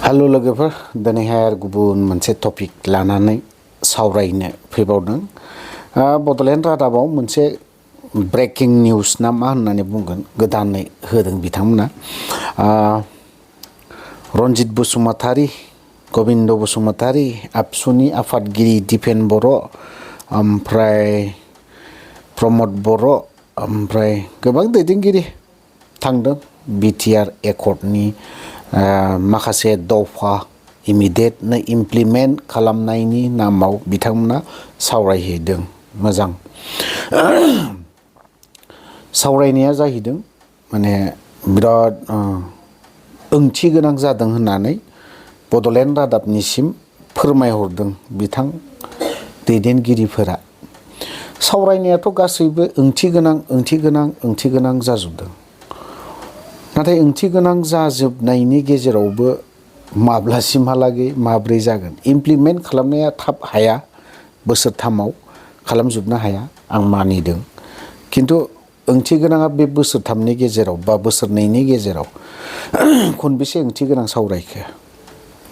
Hello लोगोफोर दिनैहाय गुबुन मोनसे टपिक लानानै सावरायनो फैबावदों। बड'लेण्ड रादाबाव मोनसे ब्रेकिं निउस ना मा होननानै बुंगोन गोदानै होदों बिथांमोना। रन्जित बसुमतारी, गबिन्द बसुमतारी, आबसुनि आफादगिरि दिपेन बर', ओमफ्राय प्रमद बर', ओमफ्राय गोबां दैदेनगिरि थांदों बिटिआर एकर्डनि माखासे दफा इमिडियेटनो इमप्लिमेन्ट खालामनायनि नामाव बिथांमोना सावरायहैदों। मोजां सावरायनाया जाहैदों माने बिराद ओंथि गोनां जादों होननानै बड'लेण्ड रादाबनिसिम फोरमायहरदों बिथां दैदेनगिरिफोरा। सावरायनायाथ' गासैबो ओंथि गोनां जाजोबदों। नाथाय ओंथि गोनां जाजोबनायनि गेजेरावबो माब्लासिमहालागै माब्रै जागोन इमप्लिमेन्ट खालामनाया थाब हाया, बोसोरथामाव खालामजोबनो हाया आं मानिदों। खिन्थु ओंथि गोनाङा बे बोसोरथामनि गेजेराव बा बोसोरनैनि गेजेराव खनबेसे ओंथि गोनां सावरायखो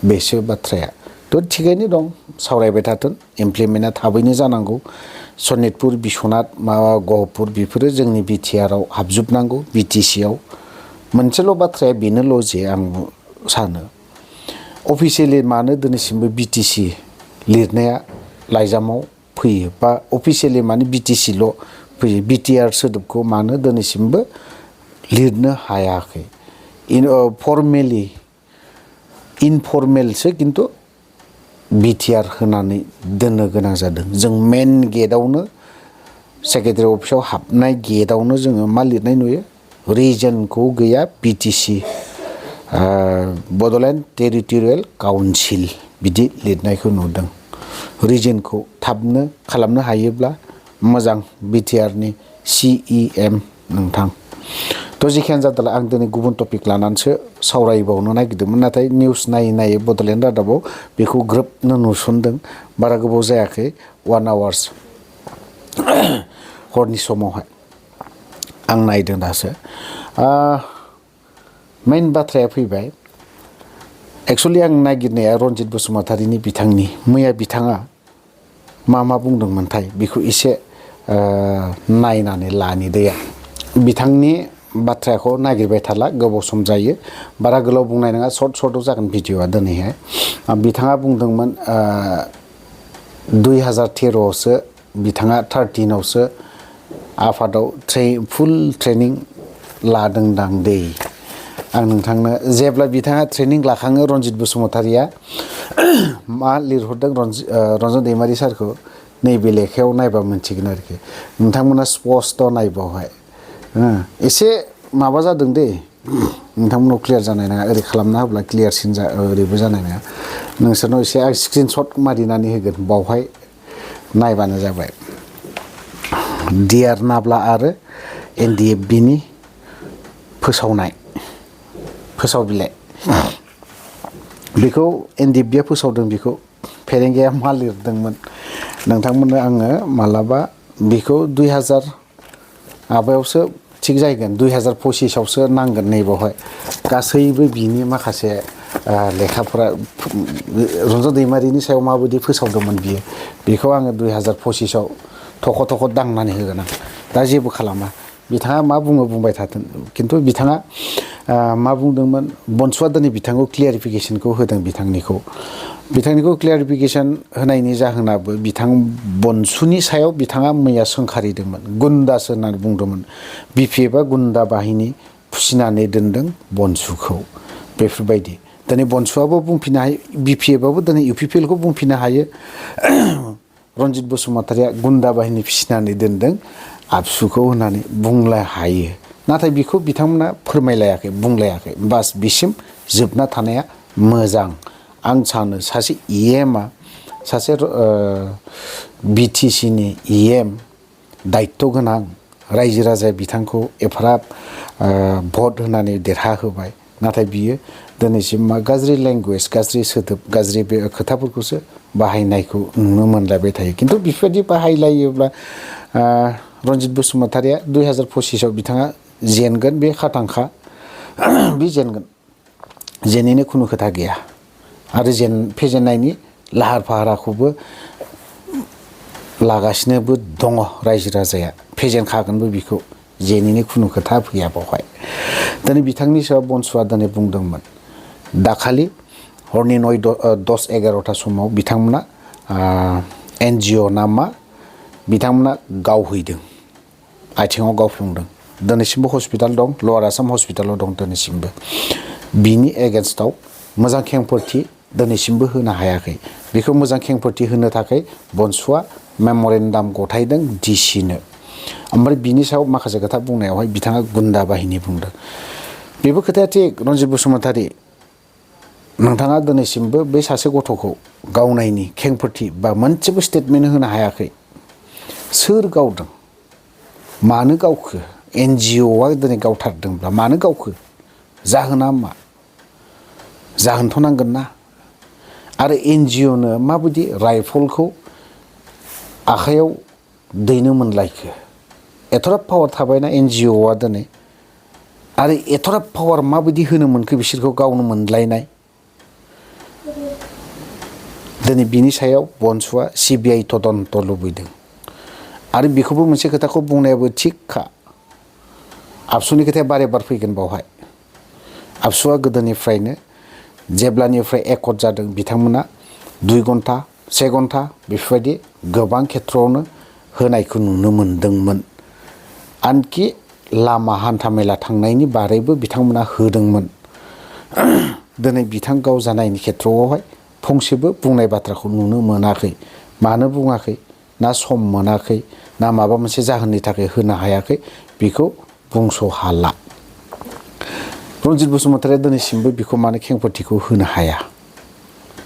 बेसो बाथ्राया। थ' थिगैनो दं, सावरायबाय थाथों, इमप्लिमेन्टआ थाबैनो जानांगौ। सनितपुर, बिस्वनाथ, गहपुर बेफोरो जोंनि बिटिआरआव हाबजोबनांगौ। बिटिसिआव मोनसेल' बाथ्राया बेनोल' जे आं सानो अफिसियेलि मानो दिनैसिमबो बिटिसि लिरनाया लाइजामाव फैयो बा अफिसियेलि मानो बिटिसिल' फैयो, बिटिआर सोदोबखौ मानो दिनैसिमबो लिरनो हायाखै। फर्मेलि इनफर्मेलसो खिन्थु बिटिआर होनानै दोननो गोनां जादों। जों मेन गेटआवनो सेक्रेटारि अफिसाव हाबनाय गेटआवनो जोङो मा लिरनाय नुयो, रिजनखौ गैया बिटिसि बड'लेण्ड टेरिटरियेल काउन्सिल बिदि लिरनायखौ नुदों। रिजनखौ थाबनो खालामनो हायोब्ला मोजां बिटिआरनि CEM नोंथां। थ' जिखियानो जादोंला आं दिनै गुबुन टपिक लानानैसो सावरायबावनो नागिरदोंमोन, नाथाय निउस नायै बड'लेण्ड रादाबाव बेखौ ग्रोबनो नुसनदों। बारा गोबाव जायाखै, 1 आवार्स हरनि समावहाय आं नायदों दासो। मेइन बाथ्राया फैबाय, एक्सुवेलि आं नागिरनाया रन्जित बसुमतारीनि बिथांनि मैया बिथाङा मा बुंदोंमोनथाय बेखौ एसे नायनानै लानि दैया। बिथांनि बाथ्राखौ नागिरबाय थाला, गोबाव सम जायो, बारा गोलाव बुंनाय नङा, सर्टआव जागोन भिडिअ'आ दिनैहाय। बिथाङा बुंदोंमोन 2013आवसो बिथाङा 13आवसो आफादाव फुल ट्रेनिं लादोंदां दै। आं नोंथांनो जेब्ला बिथाङा ट्रेनिं लाखाङो रन्जित बसुमतारीया मा लिरहरदों रन्जन दैमारि सारखौ नैबे लेखायाव नायबा मोनथिगोन आरोखि। नोंथांमोना स्पस्ट' नायबावहाय एसे माबा जादों दे, नोंथांमोनाव क्लियार जानाय नङा, ओरै खालामना होब्ला क्लियारसिन ओरैबो जानाय नङा। नोंसोरनाव एसे आं स्क्रिनशट मारिनानै होगोन, बावहाय नायबानो जाबाय। डिआर नाब्ला आरो NDFBनि फोसाव बिलाइ बेखौ NDFBआ फोसावदों। बेखौ फेरेंगाया मा लिरदोंमोन नोंथांमोननो आङो मालाबा बेखौ 2000 माबायावसो थिग जाहैगोन, 2025आवसो नांगोन। नैबावहाय गासैबो बिनि माखासे लेखाफोरा रन्जन दैमारिनि सायाव माबायदि फोसावदोंमोन बियो, बेखौ आङो 2025आव थख' दांनानै होगोन आं। दा जेबो खालामा, बिथाङा मा बुङो बुंबाय थाथों। खिन्थु बिथाङा मा बुंदोंमोन, बसुआ दिनै बिथांखौ क्लियारिफिकेसनखौ होदों। बिथांनिखौ क्लियारिफिकेसन होनायनि जाहोनाबो बिथां बसुनि सायाव बिथाङा मैया सोंखारिदोंमोन, गुन्दासो होननानै बुंदोंमोन। BPFआ गुन्दा बाहिनी फिसिनानै दोनदों बसुखौ, बेफोरबायदि। दिनै बसुआबो बुंफिननो हायो, BPFआबो दिनै UPPLखौ बुंफिननो हायो, रन्जित बसुमतारीया गुन्दा बाहिनी फिसिनानै दोनदों आबसुखौ होननानै बुंनो हायो। नाथाय बेखौ बिथांमोना फोरमायलायाखै, बुंलायाखै। बास बिसिम जोबना थानाया मोजां। आं सानो सासे EMआ, सासे BTCनि EM दायित्व गोनां रायजो राजाया बिथांखौ एफाराब भट होनानै देरहाहोबाय, नाथाय बियो दिनैसिम मा गाज्रि लेंगुवेज, गाज्रि सोदोब, गाज्रि बे खोथाफोरखौसो बाहायनायखौ नुनो मोनलायबाय थायो। खिन्थु बेफोरबायदि बाहायलायोब्ला रन्जित बसुमतारीया 2025आव बिथाङा जेनगोन, बे खाथांखा बे जेनगोन, जेनैनो खुनु खोथा गैया। आरो फेजेननायनि लाहार फाहाराखौबो लागासिनोबो दङ रायजो राजाया फेजेनखागोनबो बिखौ जेनिनो खुनु खोथा फैया बावहाय दिनै बिथांनि सायाव बसुआ दिनै बुंदोंमोन दाखालि हरनि 10-11 समाव बिथांमोना NGO ना मा बिथांमोना गावहैदों आथिङाव गावफ्लुंदों दिनैसिमबो हस्पिटाल दं लवार आसाम हस्पिटालाव दं दिनैसिमबो बिनि एगेन्स्टआव मोजां खेंफोरथि दिनैसिमबो होनो हायाखै बेखौ मोजां खेंफोरथि होनो थाखाय बसुआ मेम'रेन्डाम गथायदों DCनो ओमफ्राय बिनि सायाव माखासे खोथा बुंनायावहाय बिथाङा गुन्दा बाहिनी बुंदों बेबो खोथाया थिग रन्जित बसुमतारी नोंथाङा दिनैसिमबो बे सासे गथ'खौ गावनायनि खेंफोरथि बा मोनसेबो स्टेटमेन्ट होनो हायाखै सोर गावदों मानो गावखो NGOआ दिनै गावथारदोंब्ला मानो गावखो जाहोना मा जाहोनथ' नांगोन ना आरो NGOनो माबायदि राइफलखौ आखायाव दैनो मोनलायखो एथ'राब पावार थाबायना NGOआ दिनै आरो एथ'राब पावार माबायदि होनो मोनखो बिसोरखौ गावनो मोनलायनाय दिनै बिनि सायाव बसुआ CBI तदन्त लुबैदों आरो बेखौबो मोनसे खोथाखौ बुंनायाबो थिगखा आबसुनि खोथाया बारे बार फैगोन बावहाय आबसुआ गोदोनिफ्रायनो जेब्लानिफ्राय एकट जादों बिथांमोना 2 घन्टा 1 घन्टा बेफोरबायदि गोबां खेथ्रआवनो होनायखौ नुनो मोन्दोंमोन आनखि लामा हान्थामेला थांनायनि बारैबो बिथांमोना होदोंमोन दिनै बिथां गाव जानायनि खेथ्रआवहाय फंसेबो बुंनाय बाथ्राखौ नुनो मोनाखै मानो बुङाखै ना सम मोनाखै ना माबा मोनसे जाहोननि थाखाय होनो हायाखै बेखौ बुंस' हाला रन्जित बसुमतारीया दिनैसिमबो बेखौ मानो खेंफोरथिखौ होनो हाया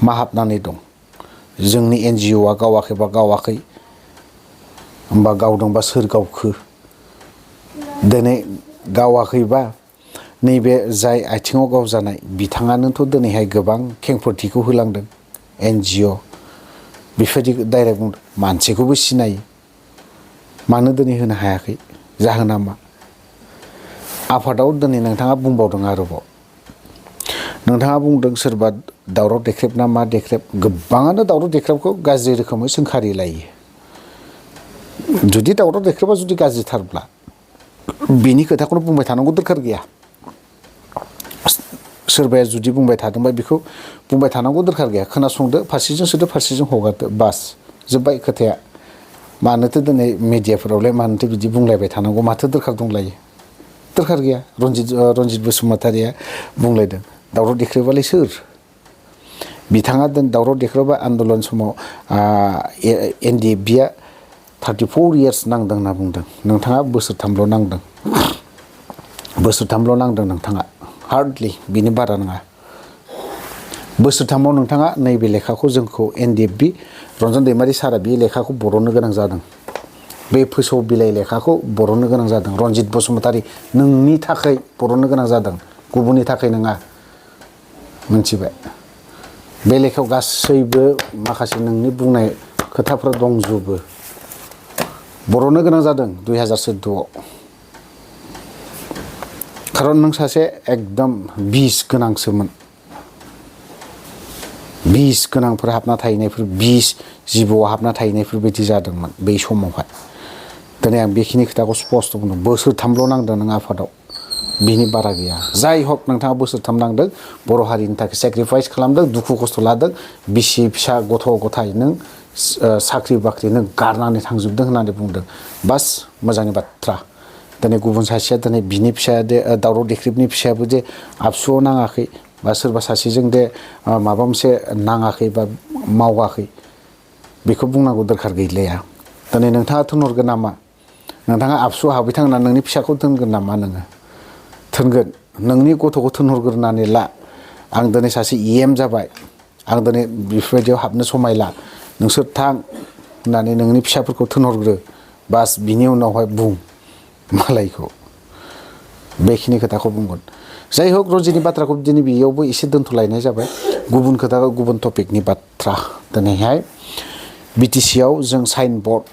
मा हाबनानै दं जोंनि NGOआ गावाखैबा गावाखै होमबा गावदोंबा सोर गावखो दिनै गावाखैबा नैबे जाय आथिङाव गावजानाय बिथाङानोथ' दिनैहाय गोबां खेंफोरथिखौ होलांदों NGO बेफोरबायदि डाइरेक्ट बुंदों मानसिखौबो सिनायो मानो दिनै होनो हायाखै जाहोना मा आफादाव दिनै नोंथाङा बुंबावदों आरोबाव नोंथाङा बुंदों सोरबा दावराव देख्रेब ना मा देख्रेब गोबाङानो दावराव देख्रेबखौ गाज्रि रोखोमै सोंखारि लायो जुदि दावराव देख्रेबा जुदि गाज्रिथारब्ला बिनि खोथाखौनो बुंबाय थानांगौ दरखार गैया सोरबाया जुदि बुंबाय थादोंबा बेखौ बुंबाय थानांगौ दरखार गैया खोनासंदो फारसेजों सोदो फारसेजों हगारदो बास जोब्बाय खोथाया मानोथो दिनै मिडियाफोरावलाय मानोथो बिदि बुंलायबाय थानांगौ माथो दरखार दंलायो दरखार गैया रन्जित बसुमतारीया बुंलायदों दावराव देख्रेबालाय सोर बिथाङा दावराव देख्रेबा आन्दलन समाव NDFBआ 34 years नांदों होनना बुंदों नोंथाङा बोसोरथामल' नांदों बोसोरथामल' नांदों नोंथाङा हार्डलि बिनि बारा नङा बोसोरथामाव नोंथाङा नैबे लेखाखौ जोंखौ NDFB रन्जन दैमारि सारा बे लेखाखौ बरननो गोनां जादों बे फोसाव बिलाइ लेखाखौ बरननो गोनां जादों रन्जित बसुमतारी नोंनि थाखाय बरननो गोनां जादों गुबुननि थाखाय नङा मिथिबाय बे लेखायाव गासैबो माखासे नोंनि बुंनाय खोथाफोर दंजोबो बरननो गोनां जादों 2014आव खारन नों सासे एकदम बिस गोनांसोमोन बिस गोनांफोर हाबना थाहैनायफोर बिस जिबौआव हाबना थाहैनायफोर बायदि जादोंमोन बै समावहाय दिनै आं बेखिनि खोथाखौ स्पस्ट बुंदों बोसोरथामल' नांदों नों आफादाव बिनि बारा गैया जाय हक नोंथाङा बोसोरथाम नांदों बर' हारिनि थाखाय सेक्रिफाइस खालामदों दुखु खस्थ' लादों बिसि फिसा गथ' गथाय नों साख्रि बाख्रि नों गारनानै थांजोबदों होननानै बुंदों बास मोजांनि बाथ्रा दिनै गुबुन सासेया दिनै बिनि फिसाया दे दावराव देख्रेबनि फिसायाबो जे आबसुआव नाङाखै बा सोरबा सासेजों दे माबा मोनसे नाङाखै बा मावाखै बेखौ बुंनांगौ दरखार गैलाया दिनै नोंथाङा थोनहरगोन नामा नोंथाङा आबसुआव हाबबाय थां होनना नोंनि फिसाखौ थोनगोन नामा नोङो थोनगोन नोंनि गथ'खौ थोनहरग्रोनानै ला आं दिनै सासे EM जाबाय आं दिनै बेफोरबायदियाव हाबनो समायला नोंसोर थां होननानै नोंनि फिसाफोरखौ थोनहरग्रो बास बिनि उनावहाय बुं मालायखौ बेखिनि खोथाखौ बुंगोन जाय हक रन्जितनि बाथ्राखौ दिनै बेयावबो एसे दोनथ'लायनाय जाबाय गुबुन खोथाखौ गुबुन टपिकनि बाथ्रा दिनैहाय BTC आव जों साइन बर्ड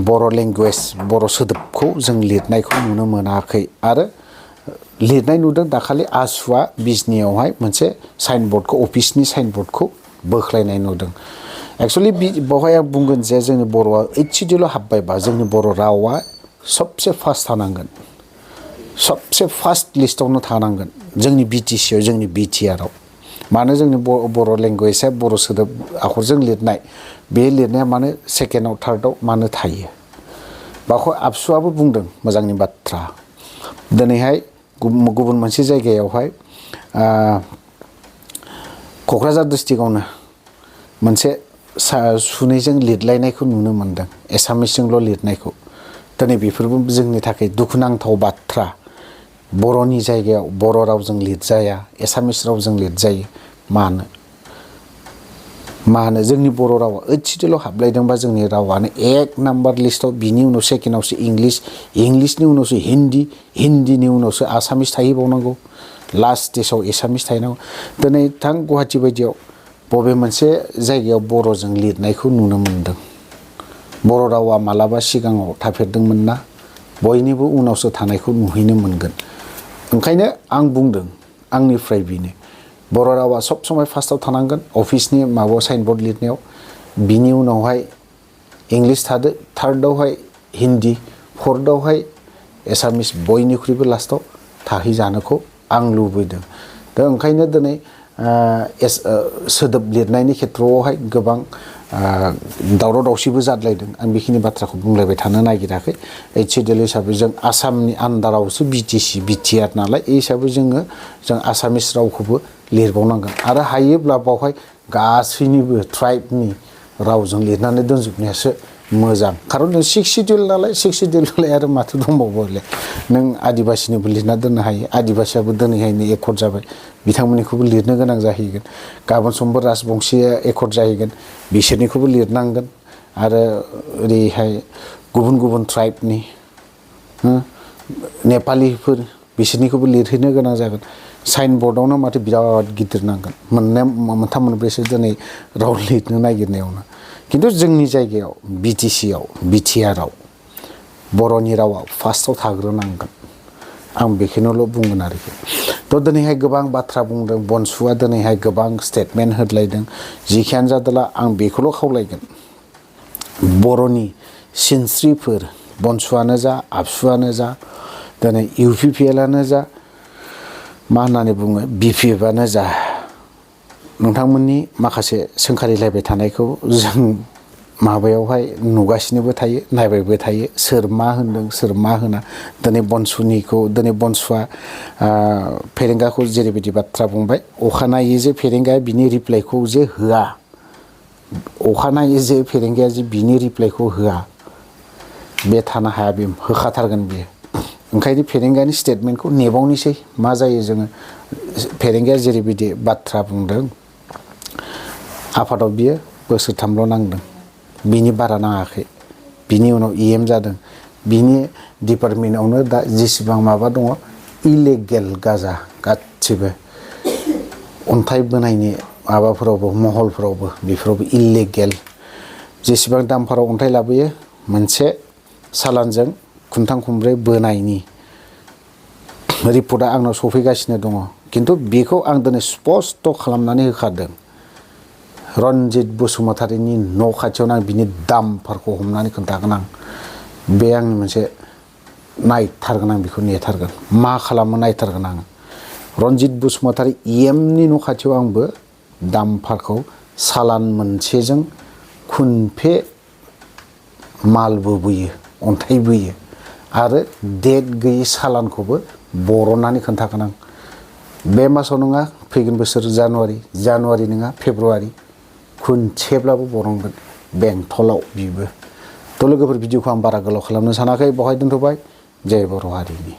बर' लेंगुवेज बर' सोदोबखौ जों लिरनायखौ नुनो मोनाखै आरो लिरनाय नुदों दाखालि आसुआ बिजनियावहाय मोनसे साइनबर्डखौ अफिसनि साइनबर्डखौ बोख्लायनाय नुदों एक्चुअली बेवहाय आं बुंगोन जे जोंनि बर'आ HCD हाबबायबा जोंनि बर' रावा सबसे फार्स्ट थानांगोन सबसे फार्स्ट लिस्टआवनो थानांगोन जोंनि BTC आव जोंनि BTR आव मानो जोंनि बर' लेंगुवेजआ बर' सोदोब आखरजों लिरनाय बे लिरनाया मानो सेकेन्डआव थार्डआव मानो थायो बाखौ आबसुआबो बुंदों मोजांनि बाथ्रा दिनैहाय गुबुन मोनसे जायगायावहाय क'क्राझार डिस्ट्रिक्टआवनो मोनसे सुनैजों लिरलायनायखौ नुनो मोनदों एसामिसजोंल' लिरनायखौ दिनै बेफोरबो जोंनि थाखाय दुखुनांथाव बाथ्रा बर'नि जायगायाव बर' रावजों लिरजाया एसामिस रावजों लिरजायो मानो जोंनि बर' रावा HCD हाबलायदोंबा जोंनि रावानो एक नाम्बार लिस्टआव बिनि उनाव सेकेन्डआवसो इंलिसनि उनावसो हिन्दीनि उनावसो आसामिस थाहैबावनांगौ लास्ट स्टेजाव एसामिस थाहैनांगौ दिनै थां गुवाहाटि बायदियाव बबे मोनसे जायगायाव बर'जों लिरनायखौ नुनो मोनदों बर' रावा मालाबा सिगाङाव थाफेरदोंमोन ना बयनिबो उनावसो थानायखौ नुहैनो मोनगोन ओंखायनो आं बुंदों आंनिफ्राय बेनो बर' रावा सब समय फार्स्टआव थानांगोन अफिसनि माबायाव साइनबर्ड लिरनायाव बिनि उनावहाय इंलिस थादो थार्डआवहाय हिन्दी फोर्थआवहाय एसामिस बयनिख्रुइबो लास्टआव थाहैजानोखौ आं लुबैदों दा ओंखायनो दिनै सोदोब लिरनायनि खेथ्रआवहाय गोबां दावराव दावसिबो जादलायदों आं बेखिनि बाथ्राखौ बुंलायबाय थानो नागिराखै HCD हिसाबै जों आसामनि आन्दारावसो BTC BTR नालाय बे हिसाबै जों आसामिस रावखौबो लिरबावनांगोन आरो हायोब्ला बावहाय गासैनिबो ट्राइबनि रावजों लिरनानै दोनजोबनायासो मोजां खारन जों 6 सिडिउल नालाय आरो माथो दंबावोलाय नों आदिबासिनिबो लिरना दोननो हायो आदिबासियाबो दिनैहायनो एकर्ड जाबाय बिथांमोननिखौबो लिरनो गोनां जाहैगोन गाबोन समफोर राजबंशीया एकर्ड जाहैगोन बिसोरनिखौबो लिरनांगोन आरो ओरैहाय गुबुन ट्राइबनि नेपालिफोर बिसोरनिखौबो लिरहैनो गोनां जागोन साइनबर्डआवनो माथो बिराद गिदिर नांगोन मोनथाम मोनब्रैसो दिनै राव लिरनो नागिरनायावनो किन्तु जोंनि जायगायाव BTC आव BTR आव बर'नि रावा फार्स्टआव थाग्रोनांगोन आं बेखौनोल' बुंगोन आरोखि थ' दिनैहाय गोबां बाथ्रा बुंदों बनसुआ दिनैहाय गोबां स्टेटमेन्ट होदलायदों जिखियानो जादोला आं बेखौल' खावलायगोन बर'नि सिनस्रिफोर बनसुआनो जा आबसुआनो जा दिनै UPPLआनो जा मा होननानै बुङो BPFआनो जा नोंथांमोननि माखासे सोंखारिलायबाय थानायखौ जों माबायावहाय नुगासिनोबो थायो नायबायबो थायो सोर मा होनदों सोर मा होना दिनै बनसुआ फेरेंगाखौ जेरैबायदि बाथ्रा बुंबाय अखानायै जे फेरेंगाया बिनि रिप्लाइखौ जे होआ अखानायै जे फेरेंगाया जे बिनि रिप्लाइखौ होआ बे थानो हाया बे होखाथारगोन बियो ओंखायनो फेरेंगानि स्टेटमेन्टखौ नेबावनोसै मा जायो जोङो फेरेंगाया जेरैबायदि बाथ्रा बुंदों आफादाव बियो बोसोरथामल' नांदों बिनि बारा नाङाखै बिनि उनाव EM जादों बिनि डिपार्टमेन्टआवनो दा जेसेबां माबा दङ इलिगेल गाजा गासिबो अन्थाइ बोनायनि माबाफोरावबो महलफोरावबो बेफोरावबो इलिगेल जेसेबां दामफोराव अन्थाइ लाबोयो मोनसे सालानजों खुन्थां खुंब्रै बोनायनि रिपर्टआ आंनाव सफैगासिनो दङ किन्तु बेखौ आं दिनै स्पष्ट खालामनानै होखादों रन्जित बसुमतारीनि न' खाथियावनो आं बिनि दामफोरखौ हमनानै खोन्थागोन आं बे आंनि मोनसे नायथारगोन आं बेखौ नेथारगोन मा खालामो नायथारगोन आं रन्जित बसुमतारी EMनि न' खाथियाव आंबो दामफोरखौ सालान मोनसेजों खुनफे मालबो बोयो अन्थाइ बोयो आरो डेट गैयै सालानखौबो बरननानै खोन्थागोन आं बे मासाव नङा फैगोन बोसोर जानुवारि नङा फेब्रुवारि खुनसेब्लाबो बरनगोन बेंथलाव बिबो थ' लोगोफोर भिडिअखौ आं बारा गोलाव खालामनो सानाखै बावहाय दोनथ'बाय जय बर' हारिनि